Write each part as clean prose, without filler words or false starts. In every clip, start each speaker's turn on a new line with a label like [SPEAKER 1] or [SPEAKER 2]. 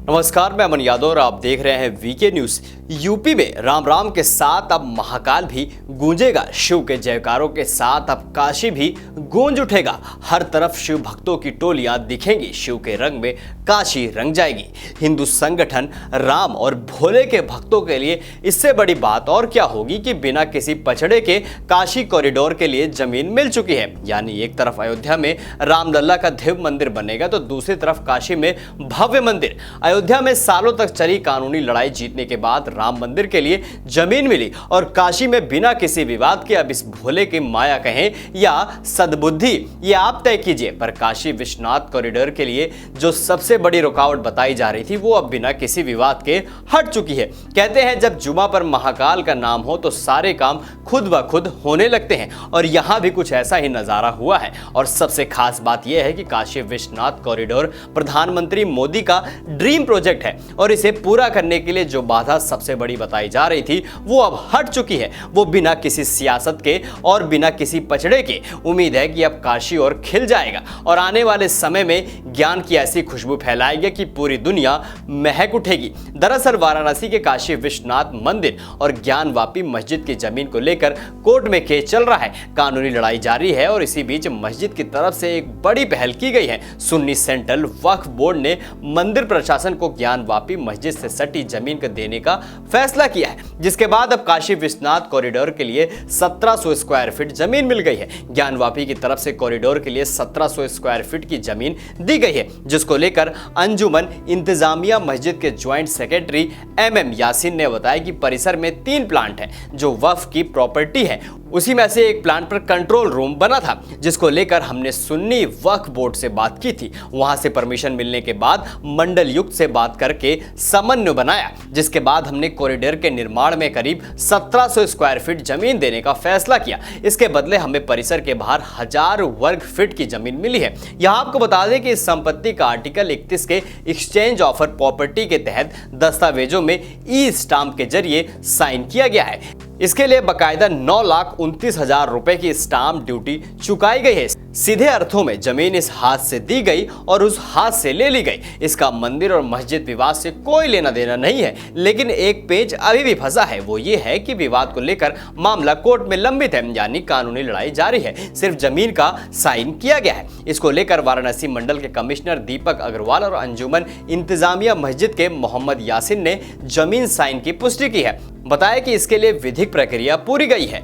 [SPEAKER 1] नमस्कार, मैं अमन यादव और आप देख रहे हैं वीके न्यूज। यूपी में राम राम के साथ अब महाकाल भी गूंजेगा। शिव के जयकारों के साथ अब काशी भी गूंज उठेगा। हर तरफ शिव भक्तों की टोलियां दिखेंगी। शिव के रंग में काशी रंग जाएगी। हिंदू संगठन राम और भोले के भक्तों के लिए इससे बड़ी बात और क्या होगी कि बिना किसी पचड़े के काशी कॉरिडोर के लिए जमीन मिल चुकी है। यानी एक तरफ अयोध्या में रामलला का दिव्य मंदिर बनेगा तो दूसरी तरफ काशी में भव्य मंदिर। अयोध्या में सालों तक चली कानूनी लड़ाई जीतने के बाद राम मंदिर के लिए जमीन मिली और काशी में बिना किसी विवाद के अब इस भोले की माया कहें या सद्बुद्धि ये आप तय कीजिए, पर काशी विश्वनाथ कॉरिडोर के लिए जो सबसे बड़ी रुकावट बताई जा रही थी वो अब बिना किसी विवाद के हट चुकी है। कहते हैं जब जुमा पर महाकाल का नाम हो तो सारे काम खुद ब खुद होने लगते हैं और यहाँ भी कुछ ऐसा ही नजारा हुआ है। और सबसे खास बात यह है कि काशी विश्वनाथ कॉरिडोर प्रधानमंत्री मोदी का ड्रीम प्रोजेक्ट है और इसे पूरा करने के लिए जो बाधा सबसे बड़ी बताई जा रही थी वो अब हट चुकी है। वो बिना किसी सियासत के और बिना किसी पचड़े के। उम्मीद है कि अब काशी और खिल जाएगा और आने वाले समय में ज्ञान की ऐसी खुशबू फैलाएगा कि पूरी दुनिया महक उठेगी। दरअसल वाराणसी के काशी विश्वनाथ मंदिर और ज्ञानवापी मस्जिद की जमीन को लेकर कोर्ट में केस चल रहा है। कानूनी लड़ाई जारी है और इसी बीच मस्जिद की तरफ से एक बड़ी पहल की गई है। सुन्नी सेंट्रल वक्फ बोर्ड ने मंदिर प्रशासन को ज्ञानवापी मस्जिद से सटी जमीन को देने का फैसला किया है, जिसके बाद अब काशी विश्वनाथ कॉरिडोर के लिए 1700 स्क्वायर फीट जमीन मिल गई है। ज्ञानवापी की तरफ से कॉरिडोर के लिए 1700 स्क्वायर फीट की जमीन दी गई है, जिसको लेकर अंजुमन इंतजामिया मस्जिद के ज्वाइंट सेक्रेटरी MM यासीन ने बताया कि परिसर में 3 प्लांट हैं जो वक्फ की प्रॉपर्टी है। उसी में से एक प्लांट पर कंट्रोल रूम बना था, जिसको लेकर हमने सुन्नी वक्फ बोर्ड से बात की थी। वहां से परमिशन मिलने के बाद मंडल युक्त से बात करके समन्वय बनाया, जिसके बाद हमने कॉरिडोर के निर्माण में करीब 1700 स्क्वायर फीट जमीन देने का फैसला किया। इसके बदले हमें परिसर के बाहर 1000 वर्ग फीट की जमीन मिली है। यहाँ आपको बता दें कि इस संपत्ति का आर्टिकल 31 के एक्सचेंज ऑफर प्रॉपर्टी के तहत दस्तावेजों में ई स्टाम्प के जरिए साइन किया गया है। इसके लिए बकायदा 9,29,000 रुपए की स्टाम्प ड्यूटी चुकाई गई है। सीधे अर्थों में जमीन इस हाथ से दी गई और उस हाथ से ले ली गई। इसका मंदिर और मस्जिद विवाद से कोई लेना देना नहीं है, लेकिन एक पेच अभी भी फंसा है। वो ये है कि विवाद को लेकर मामला कोर्ट में लंबित है, यानी कानूनी लड़ाई जारी है। सिर्फ जमीन का साइन किया गया है। इसको लेकर वाराणसी मंडल के कमिश्नर दीपक अग्रवाल और अंजुमन इंतजामिया मस्जिद के मोहम्मद यासिन ने जमीन साइन की पुष्टि की है। बताया कि इसके लिए विधिक प्रक्रिया पूरी गई है।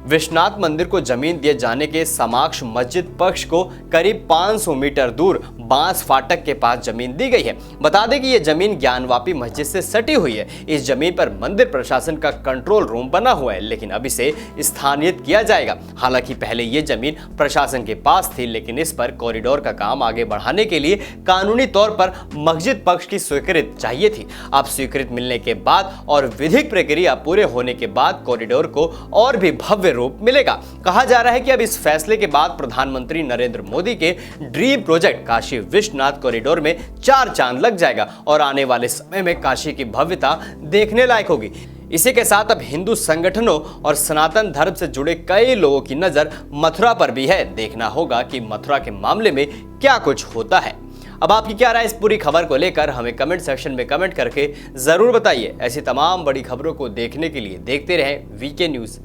[SPEAKER 1] विश्वनाथ मंदिर को जमीन दिए जाने के समक्ष मस्जिद पक्ष को करीब 500 मीटर दूर बांस फाटक के पास जमीन दी गई है। बता दें कि यह जमीन ज्ञानवापी मस्जिद से सटी हुई है। इस जमीन पर मंदिर प्रशासन का कंट्रोल रूम बना हुआ है, लेकिन अब इसे स्थानांतरित किया जाएगा। हालांकि पहले यह जमीन प्रशासन के पास थी, लेकिन इस पर कॉरिडोर का काम आगे बढ़ाने के लिए कानूनी तौर पर मस्जिद पक्ष की स्वीकृति चाहिए थी। अब स्वीकृति मिलने के बाद और विधिक प्रक्रिया पूरे होने के बाद कॉरिडोर को और भी भव्य रूप मिलेगा। कहा जा रहा है कि अब इस फैसले के बाद प्रधानमंत्री नरेंद्र मोदी के dream project Kashi Vishwanath corridor में 4 चांद लग जाएगा और आने वाले समय में काशी की भव्यता देखने लायक होगी। इसी के साथ अब हिंदू संगठनों और सनातन धर्म से जुड़े कई लोगों की नजर मथुरा पर भी है। देखना होगा कि मथुरा के मामले में क्या कुछ होता है। अब आपकी क्या राय इस पूरी खबर को लेकर हमें कमेंट सेक्शन में कमेंट करके जरूर बताइए। ऐसी तमाम बड़ी खबरों को देखने के लिए देखते रहें वीके न्यूज।